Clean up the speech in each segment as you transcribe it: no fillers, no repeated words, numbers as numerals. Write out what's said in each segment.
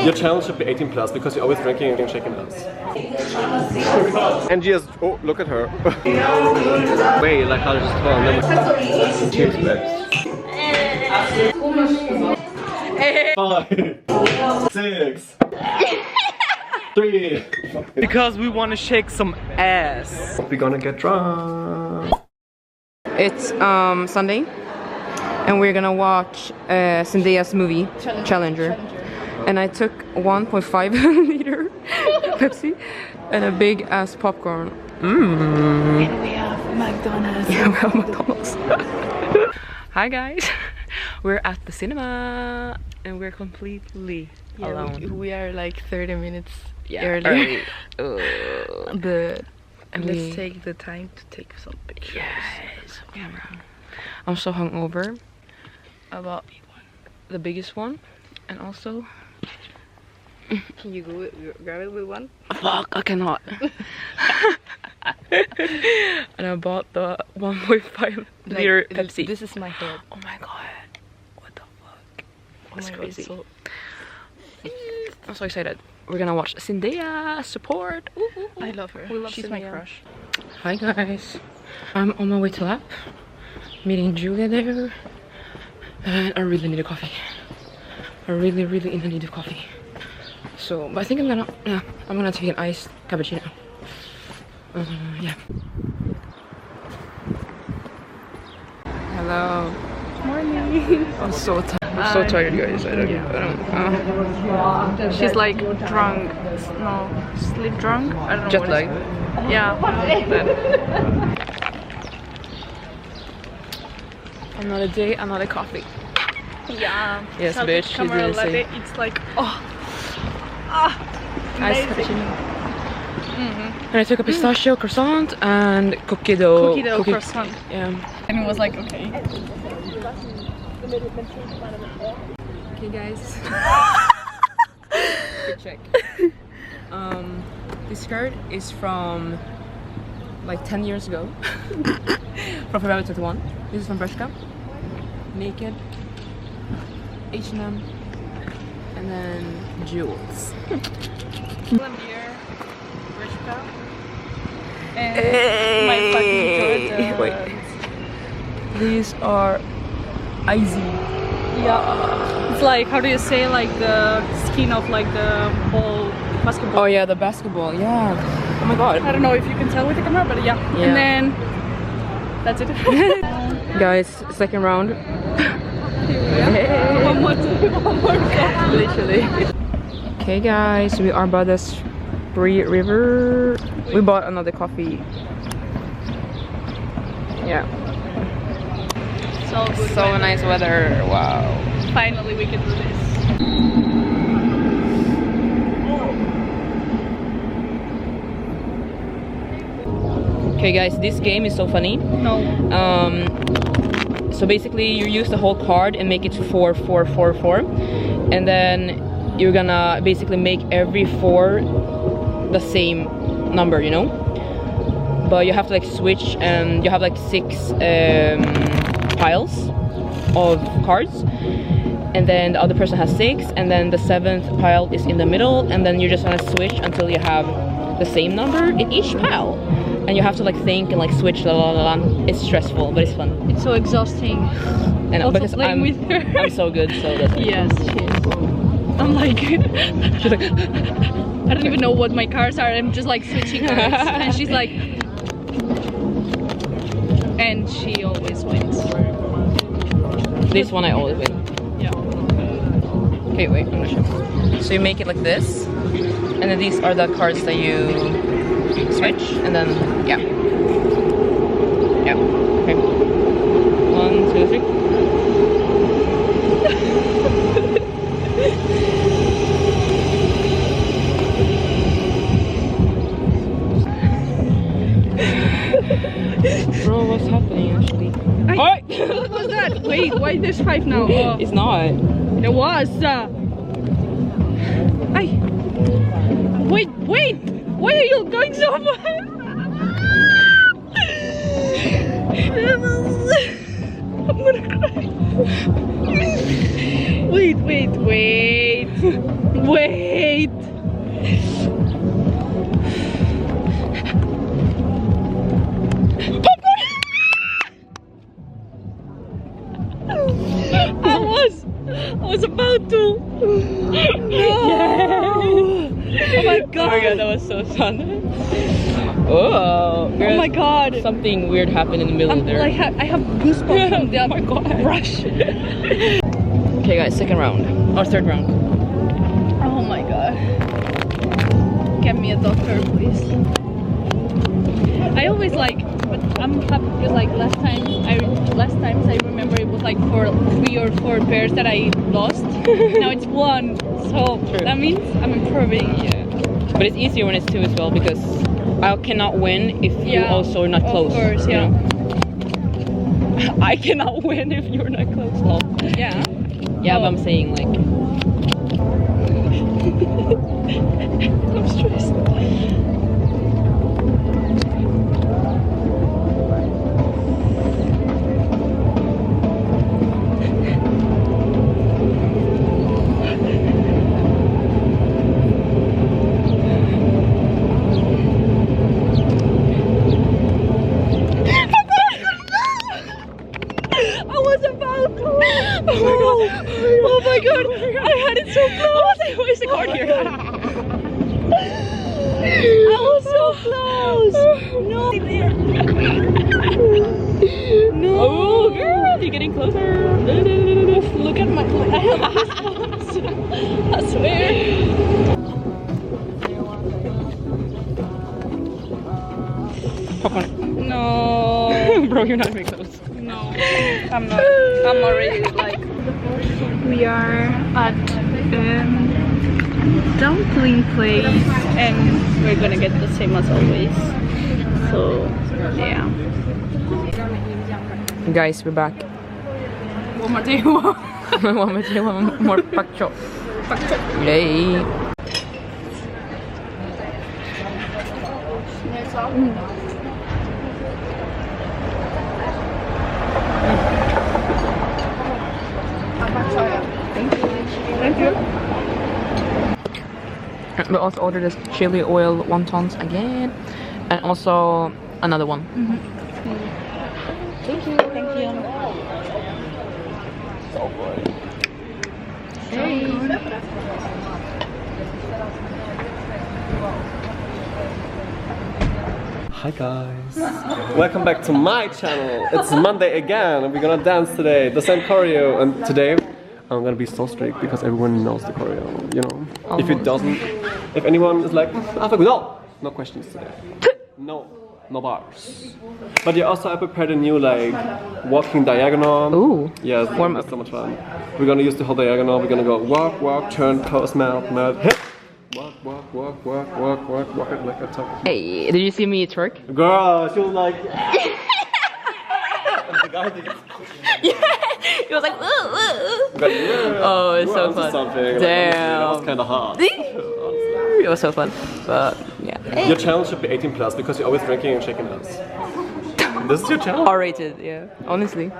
Your channel should be 18 plus because you're always drinking and shaking us. And just, oh, look at her. Wait, like how just fun. Cheers, babes. 5, 6, 3. Because we want to shake some ass. We're gonna get drunk. It's Sunday, and we're gonna watch Zendaya's movie Challenger. And I took 1.5 liter Pepsi and a big ass popcorn. And we have McDonald's. Yeah, we have McDonald's. Hi guys, we're at the cinema and we're completely alone. We are like 30 minutes early. But And let's take the time to take some pictures. Yes, camera. I'm so hungover. About the biggest one, and also. Can you go grab it with one? Fuck, I cannot. And I bought the 1.5 liter Pepsi. This is my head. Oh my god. What the fuck? That's crazy. God, I'm so excited. We're gonna watch Zendaya support. Ooh, ooh, ooh. I love her. She's my crush. Hi guys. I'm on my way to lab. Meeting Julia there. And I really need a coffee. I really in the need of coffee. So, but I think I'm gonna take an iced cappuccino. Yeah. Hello. Morning. I'm so tired. I'm so tired, guys. I don't. She's like drunk. No, sleep drunk. I don't know. Jet lag. Yeah. Another day, another coffee. Yeah. Yes, bitch. You didn't say. It's like Iced cappuccino. And I took a pistachio croissant and cookie dough croissant. Yeah. And it was like, okay. Okay, guys. Good check. This skirt is from like 10 years ago. From February 21. This is from Brunch. Naked. H&M. And then Jewels. And my fucking Wait. These are icy. Yeah. It's like, how do you say, like the skin of like the ball basketball? Oh yeah, the basketball. Yeah. Oh my god. I don't know if you can tell with the camera, but yeah. And then that's it. Guys, second round. Hey. One more time. Literally. Okay guys, we are by the Spree River. We bought another coffee. Yeah. So good. So weather. nice weather. Wow. Finally we can do this. Okay guys, this game is so funny. No. So basically you use the whole card and make it 4, 4, 4, 4. And then you're gonna basically make every 4 the same number, you know? But you have to like switch, and you have like 6 piles of cards. And then the other person has 6, and then the 7th pile is in the middle, and then you're just gonna switch until you have the same number in each pile. And you have to like think and like switch, la la la la. It's stressful, but it's fun. It's so exhausting. And also because playing with her. I'm so good, so that's why. Yes, she is. I'm like, She's like, I don't even know what my cards are. I'm just like switching cards, and she's like, and she always wins. this one I always win. Yeah. Okay, wait, I'm gonna show. So you make it like this, and then these are the cards that you switch, and then yeah. Okay. 1, 2, 3. Bro, what's happening actually? What was that? Wait, why there's 5 now? Oh. It's not. There was. Ay. Wait. Why are you going so fast? I'm gonna cry. Wait. I'm Wait. I was about to. No. Oh my god. Oh my god, that was so fun. Oh, girl, Oh my god. something weird happened in the middle there. Like I have goosebumps from the rush. Okay guys, second round. Or third round. Oh my god. Get me a doctor, please. I always like, but I'm happy because like last times I remember it was like 3 or 4 pairs that I lost. Now it's 1, so True. that means I'm improving. Yeah. But it's easier when it's 2 as well because I cannot win if you also are not close. Of course, yeah. You know? I cannot win if you're not close. Lol. Yeah. Yeah, but I'm saying like. I'm stressed. Oh my god! I had it so close! Where's the card here? I was so close! No! No! Oh, girl, you're getting closer. Oof, look at my. I have goosebumps. I swear. No. Bro, you're not very close. No. I'm not really like. We are at dumpling place and we're gonna get the same as always. So yeah. Guys, we're back. One more table. one more pak chop. Yay. Thank you. We also ordered this chili oil wontons again, and also another one. Thank you. Thank you. So good. Hey. Hi guys, welcome back to my channel. It's Monday again and we're gonna dance today, the same choreo, and today I'm gonna be so strict because everyone knows the choreo, you know. If it doesn't, if anyone is like, no questions today. No bars. But yeah, also I prepared a new like walking diagonal. Ooh. Yes, it's so much fun. We're gonna use the whole diagonal. We're gonna go walk, turn, pose, melt, hip. Walk it like a tuck. Hey, did you see me twerk? Girl, she was like. It was like, oh, it's so fun. Damn, that was kind of hard. It was so fun, but yeah. Your channel should be 18 plus because you're always drinking and shaking hands. This is your channel? R-rated, yeah. Honestly,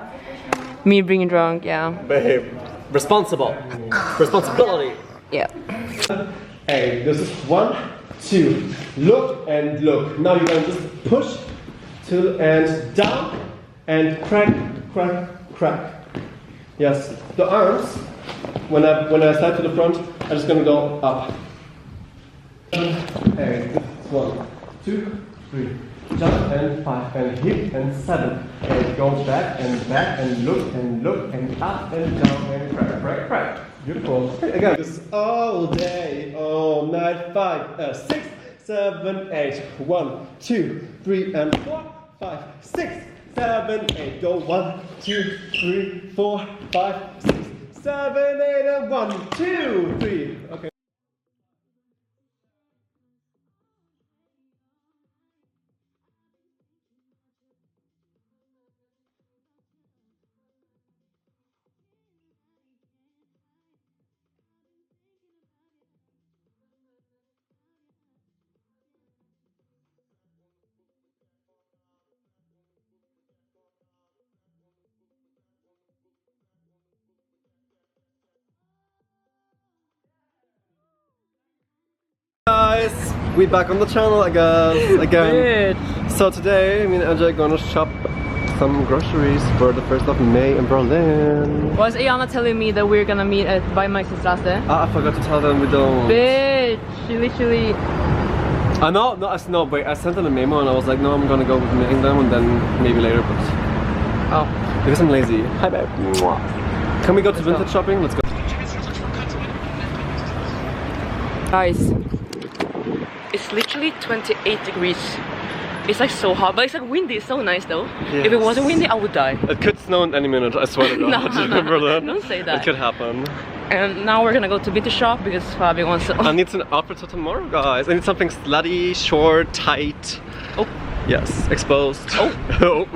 me being drunk, yeah. Babe, responsibility. Yeah. Hey, this is 1, 2, look and look. Now you're gonna just push till and down and crack. Yes, the arms. When I slide to the front, I'm just gonna go up. Hey, this is 1, 2, 3. Jump and 5 and hip and 7 and go back and look and up and down and crack. Beautiful. Okay, again, this is all day, all night. 5, 6, 7, 8. 1, 2, 3 and 4, 5, 6, 7, 8. Go 1, 2, 3, 4, 5, 6, 7, 8 and 1, 2, 3. Okay. We back on the channel, I guess, again. So today, me and Angela are gonna shop some groceries for the 1st of May in Berlin. Was Ayana telling me that we're gonna meet at Weimeisterstraße? Ah, I forgot to tell them we don't. Bitch, she literally... No, wait, I sent them a memo and I was like, no, I'm gonna go with meeting them and then maybe later, but... Oh. Because I'm lazy. Hi, babe. Mwah. Can we go to vintage shopping? Let's go. Guys, it's literally 28 degrees. It's like so hot, but it's like windy. It's so nice though. Yes. If it wasn't windy, I would die. It could snow in any minute, I swear to God. No, Berlin. don't say that. It could happen. And now we're gonna go to vintage shop because Fabi wants to... I need some outfits for tomorrow, guys. I need something slutty, short, tight. Oh. Yes, exposed. Oh. Oh.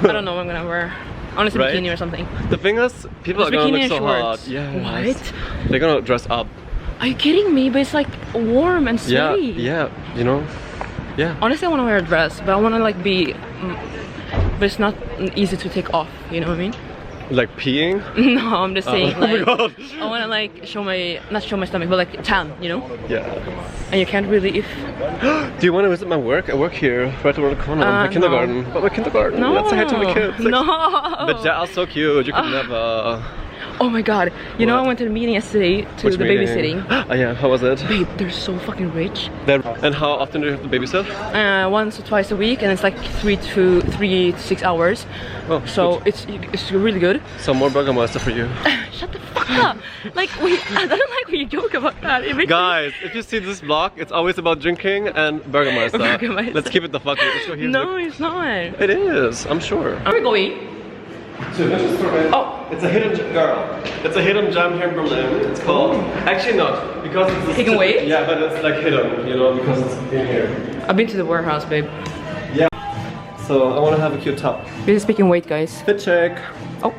I don't know what I'm gonna wear. Honestly, Right? bikini or something. The thing is, people are gonna look so hot. Yeah. What? They're gonna dress up. Are you kidding me? But it's like warm and sweaty. Yeah, you know? Yeah. Honestly, I want to wear a dress, but I want to like be... but it's not easy to take off, you know what I mean? Like peeing? No, I'm just saying, Oh like, my God. I want to like show my... not show my stomach, but like tan, you know? Yeah. And you can't really... Do you want to visit my work? I work here, right around the corner. My kindergarten. No. But my kindergarten. No. Let's say hi to my kids. Like, No. but they are so cute. You could never. Oh my god. You know, What? I went to the meeting yesterday to Which the meeting? babysitting. Oh yeah, how was it? Babe, they're so fucking rich. And how often do you have to babysit? Once or twice a week, and it's like 3 to 6 hours. Oh, so good. it's really good. Some more Burgermeister for you. Shut the fuck up! Like, I don't like when you joke about that. It makes Guys, if you see this vlog, it's always about drinking and Burgermeister. Burgermeister. Let's keep it the fuck. Let's go here. No, it's not. It is, I'm sure. Are we going? Oh, it's a hidden girl. It's a hidden gem here in Berlin. It's called. Actually, not because it's Hidden weight? Yeah, but it's like hidden, you know, because it's in here. I've been to the warehouse, babe. Yeah. So I want to have a cute top. This is speaking weight, guys. Fit check. Oh,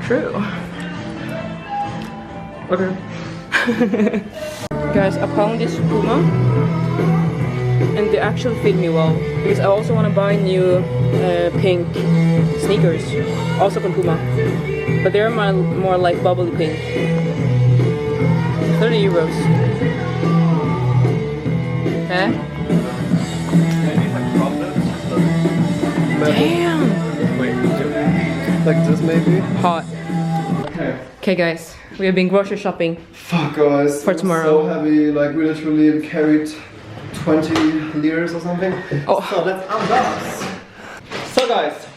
true. Okay. Guys, I found this Puma, and they actually fit me well because I also want to buy new pink sneakers, also from Puma, but they're more like bubbly pink. 30 euros. Eh? Damn! Wait, like this maybe? Hot. Okay. Okay, guys, we have been grocery shopping. Fuck, guys. For it's tomorrow. So heavy, like we literally carried 20 liters or something. Oh. So let's unbox. So guys,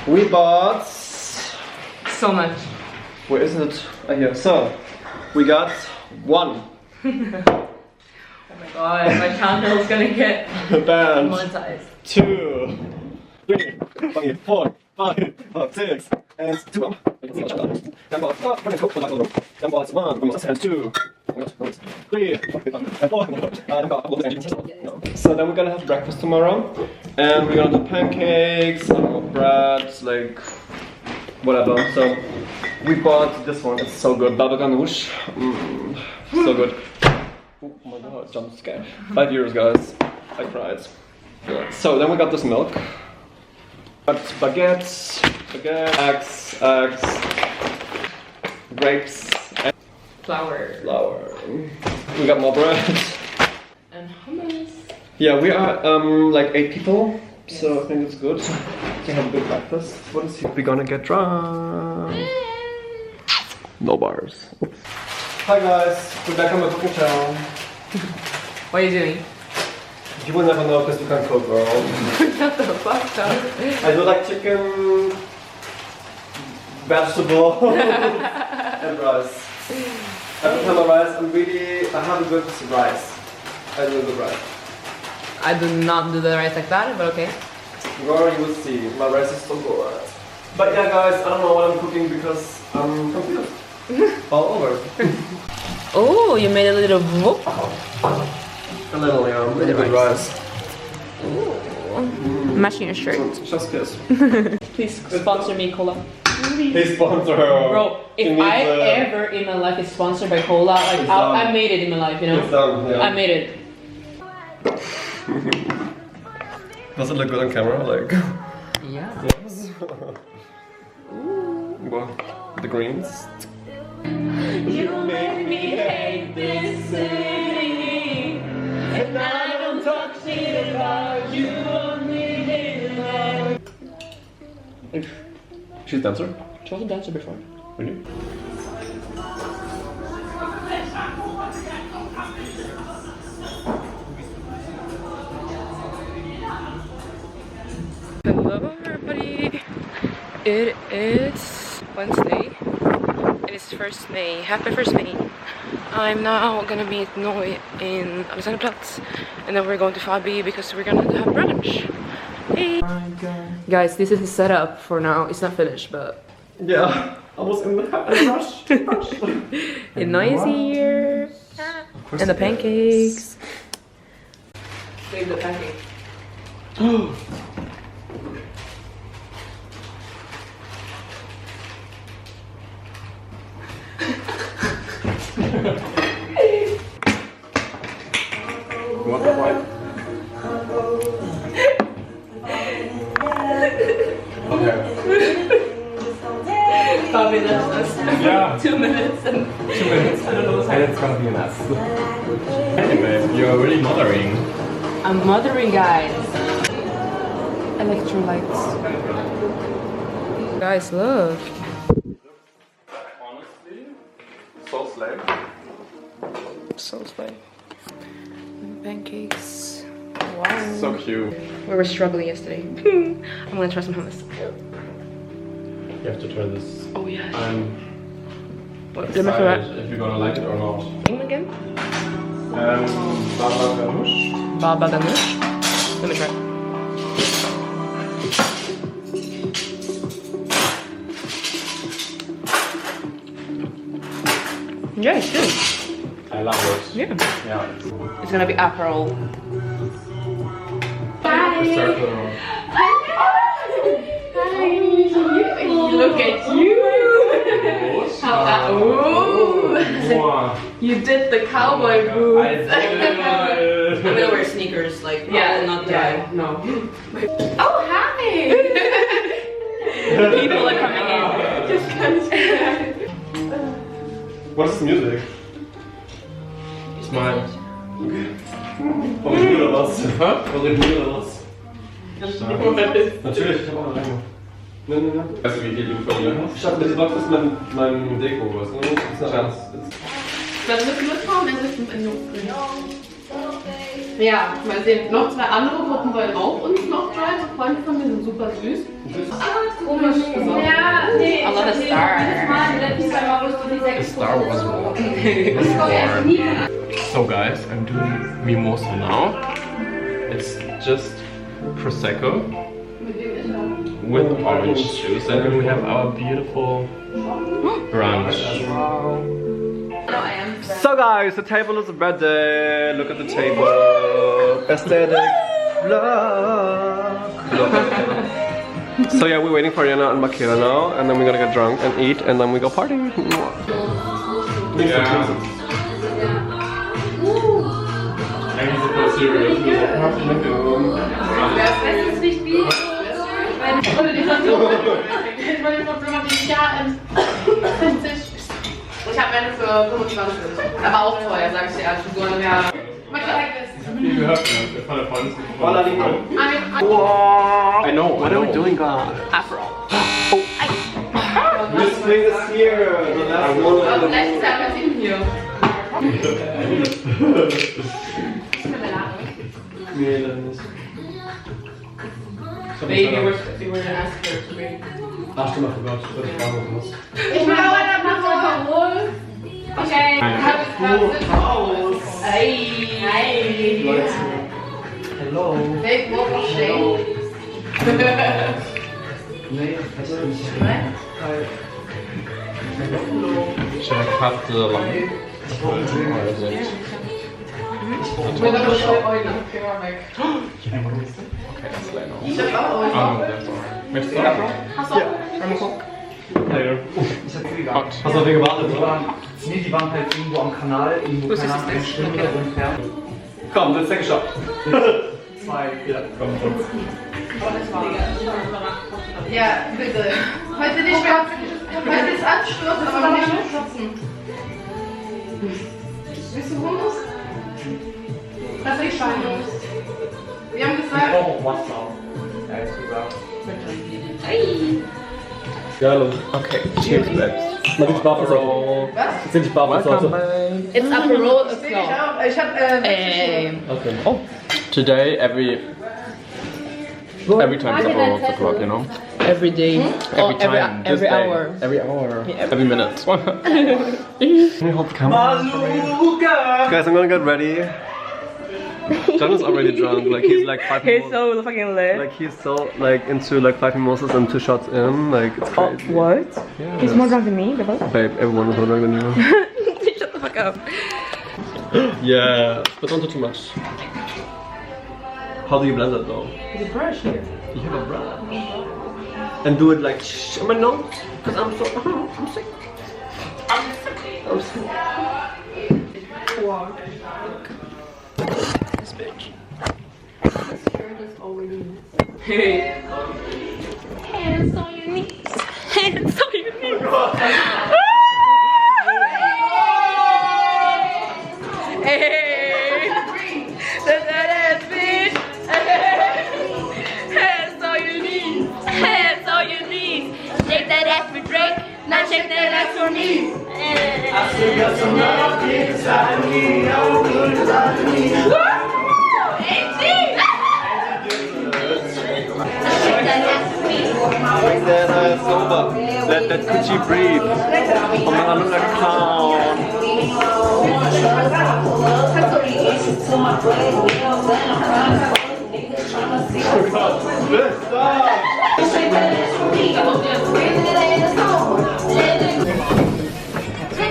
we bought. So much. Where is it? Ah, here. So we got one. Oh my god, my channel is gonna get Band. monetized. 2, 3, 4, 5, 6, and 2. Then bought 1, 2, 3, 4. So then we're gonna have breakfast tomorrow, and we're gonna do pancakes, I don't know, bread, like whatever. So we bought this one. It's so good, baba ganoush. So good. Oh my god, jump scare. 5 euros, guys. I cried. Yeah. So then we got this milk. Got baguettes, eggs, grapes, and Flour. We got more bread. And hummus. Yeah, we are like 8 people, so I think it's good to have a good breakfast. What is he? We're gonna get drunk. No bars. Hi guys, we're back on my cooking channel. What are you doing? You will never know because you can't cook, girl. Shut the fuck up. I do like chicken, vegetable, and rice. Every time I rice, I have a good rice. I do a good rice. I do not do the rice like that, but okay. Girl, you will see. My rice is so good. But yeah, guys, I don't know what I'm cooking because I'm confused. All over. Oh, you made a little whoop. A little, yeah. Really good rice. Ooh. Matching your shirt. Just kiss. Please sponsor me, Cola. Please sponsor her. Bro, if I ever in my life is sponsored by Cola, like I made it in my life, you know? It's done, yeah. I made it. Does it look good on camera? Like. Yeah. Yes. Well, the greens. You make me hate this city. She's a dancer? She was a dancer before. Really? Hello everybody! It is Wednesday. It is 1st May. Happy 1st May. I'm now gonna meet Noi in Alexanderplatz, and then we're going to Fabi because we're gonna have brunch. Hey! Guys, this is the setup for now. It's not finished, but... Yeah, I was in the rush. And Noi is here! And the pancakes! Save the pancake. Want the white? Okay. Fabi, that's us. Yeah. 2 minutes and... 2 minutes. I don't know what's And it's gonna be a mess. Anyway, you're really mothering. I'm mothering, guys. Electrolytes. Guys, look. Honestly, so slave. So slay. Pancakes. Wow. So cute. We were struggling yesterday. I'm gonna try some hummus. You have to try this. Oh yes. I'm What's the matter? excited if you're gonna like it or not. Name again? Baba ganoush. Baba ganoush. Let me try. Yeah, it's good. I love it. Yeah. Yeah. It's gonna be Aperol. The circle. Look at you! Ooh. Wow. You did the cowboy boots. I did. I'm gonna wear sneakers, like, yeah, not dry. No. Oh, hi! People are coming in. Just What is this music? It's mine. War ich gut oder was? Hä? War ich gut oder was? Natürlich, ich hab auch noch länger. Ne. Weißt du, wie viel du verlieren hast? Ich hab das Box ist mein Deko, was, ne? Das ist ein Scherz. Das müssen wir schauen, es ist ein Ja, mal sehen. Noch 2 andere Gruppen wollen auch uns noch joinen. Freunde von mir sind super süß. Komisch. Ja, nee. I love a star. The Star Wars war. So guys, I'm doing mimosa now. It's just prosecco with orange juice, and then we have our beautiful brunch. So guys, the table is ready. Look at the table. Aesthetic vlog. So yeah, we're waiting for Yana and Makeda now, and then we're gonna get drunk and eat, and then we go party. Yeah. I'm super serious. Ich habe eine für 25. Aber auch teuer, sag ich dir. Also so eine mehr. Ihr gehört ja, von der Freundin. I know. What are we doing, guys? Aperol. This thing is here. The last one. Vielleicht ist er mit ihm hier. Nee, dann nicht. Baby, you were gonna ask her to bring. Ach, stimmt, ich forgot. Ich will auch eine Paprol. Okay. Hey. Hello. Big Boba Shake. Nee, das ist nicht. Should I cut the line? Or is it? Mit der Schau Eulen. Finger weg. Okay, that's later. Ich hab auch Eulen. Oh, that's alright. Möchtest du Apro? Hast du? Later. Ich hab viel gehabt. Hast du auf wen gewartet, oder? Nee, die waren halt irgendwo am Kanal, irgendwo keine Ahnung, eine Stunde oder so entfernt. Komm, let's take a shot. 2. Ja, komm. Ja, bitte. Heute nicht mehr. Heute ist Anstoßen, aber nicht mehr schubsen. Willst du Hummus? Das ist schon Hummus. Wir haben Ich gesagt. brauche auch Wasser, ehrlich gesagt. Geil. Okay, cheers, babes. Mal die Barfußsoße. Jetzt sind die Barfußsoße. It's Aperol, it's no. Okay. Oh. Today, every time it's Aperol o'clock, you know? Every day. Every time. Every hour. Every hour. Every minute. Let me hold the camera. Guys, I'm gonna get ready. John is already drunk, like he's like 5 He's so fucking lit. like he's so like into like 5 mimosas and 2 shots in, like it's crazy. What? Yeah. He's more drunk than me, the fuck? Babe, everyone is more drunk than you. Shut the fuck up. Yeah, but don't do too much. How do you blend it though? There's a brush here. You have a brush. And do it like shh on my nose, cause I'm so I'm sick. I'm sick. Wow. This bitch. Hey. Hands on your knees. Hands on your knees. Hey. That's that bitch. Hands on your knees. Hands on your knees. Shake that ass for Drake. Now shake that ass for me. I still got some love inside me, oh good inside me. Like that sober. Let that coochie breathe. I'm gonna look like a clown.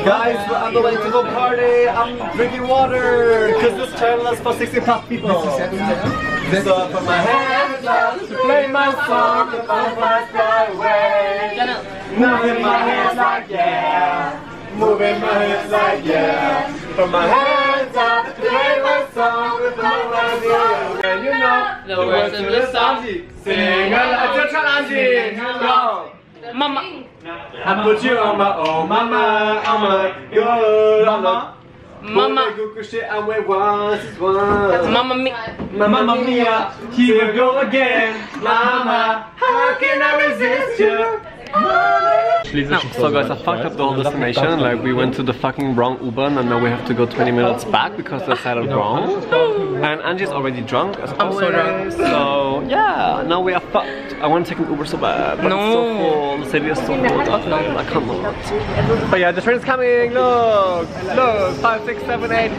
Guys, we're on the way to the party. I'm drinking water because this channel is for 60+ people. So I put my hands up to play my song, the butterflies fly away. Moving my hands like yeah, moving my hands like yeah. Put my hands up to play my song, the butterflies fly away. And you know the words to the song. Sing along, just sing along. Mama. I put you on my oh mama, I'm a good mama. Mama. Mamma mia. Mamma mia, here we go again. Mama, how can I resist you? So guys, I fucked up the whole destination. Like we went to the fucking wrong Uber and now we have to go 20 minutes back because they said it wrong. And Angie's already drunk as always. So drunk. So yeah, now we are fucked. I want to take an Uber so bad, but it's so full. The city is so full. I cannot. But yeah, the train is coming. Look, look, 5, 6, 7, 8.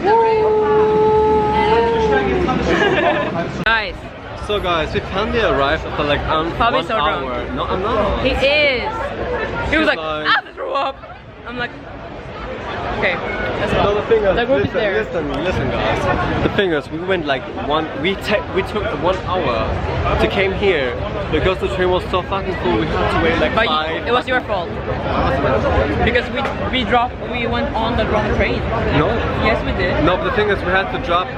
Guys. So guys, we finally arrived after like Fabi's 1 so hour. drunk. No, I'm not. He is. He was like, like- I threw up. I'm like, okay, let's go. No, the thing is, The group is there. listen guys. The thing is, we went like we took 1 hour to came here because the train was so fucking full. We had to wait like But 5. it was your fault. Because we went on the wrong train. No. Yes, we did. No, but the thing is, we had to drop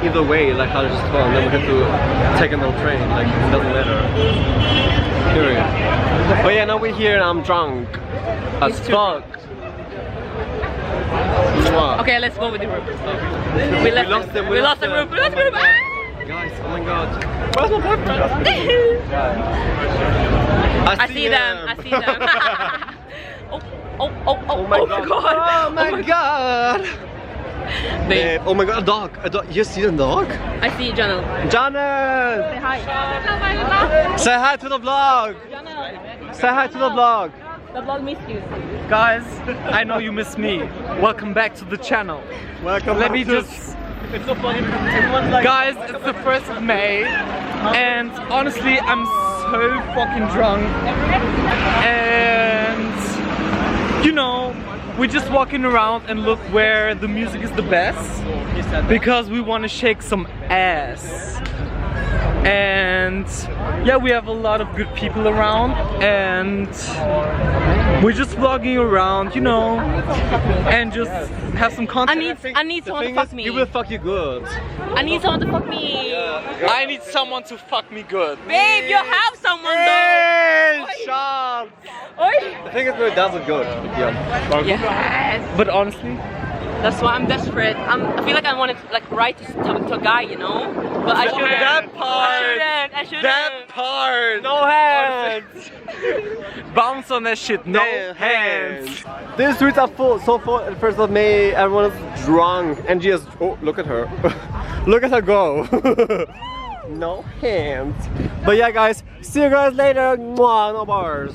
either way, like I just told, and then we had to take another train. Like it doesn't matter. Period. But yeah, now we're here and I'm drunk as fuck. Okay, let's go with the group. We lost the group. We lost the group. Guys, oh my god. Where's my boyfriend? I see them. I see them. Oh my god. Oh my god. Babe. Oh my god, a dog. You see the dog? I see Janelle. Janet! Say hi. Say hi to the vlog! Say hi to the vlog! The vlog missed you. Guys, I know you miss me. Welcome back to the channel. Welcome. Let me just... It's so funny because everyone's like... Guys, it's the 1st of May. And honestly, I'm so fucking drunk. And... You know, we're just walking around and look where the music is the best. Because we want to shake some ass. And yeah, we have a lot of good people around and we're just vlogging around, you know, and just have some content. I need someone to fuck me. He will fuck you good. I need someone to fuck me. I need someone to fuck me good. Babe, you have someone Hey, shots! though. Oi. The thing is, it does it good. Yeah. Yes. But honestly, That's why I'm desperate. I feel like I want to like write to a guy, you know? But I shouldn't. That part! I shouldn't. That part! No hands! Bounce on that shit, no hands! These streets are full, so full at 1st of May, everyone is drunk. And she is, oh, look at her. Look at her go. No hands. But yeah guys, see you guys later. Mwah, no bars.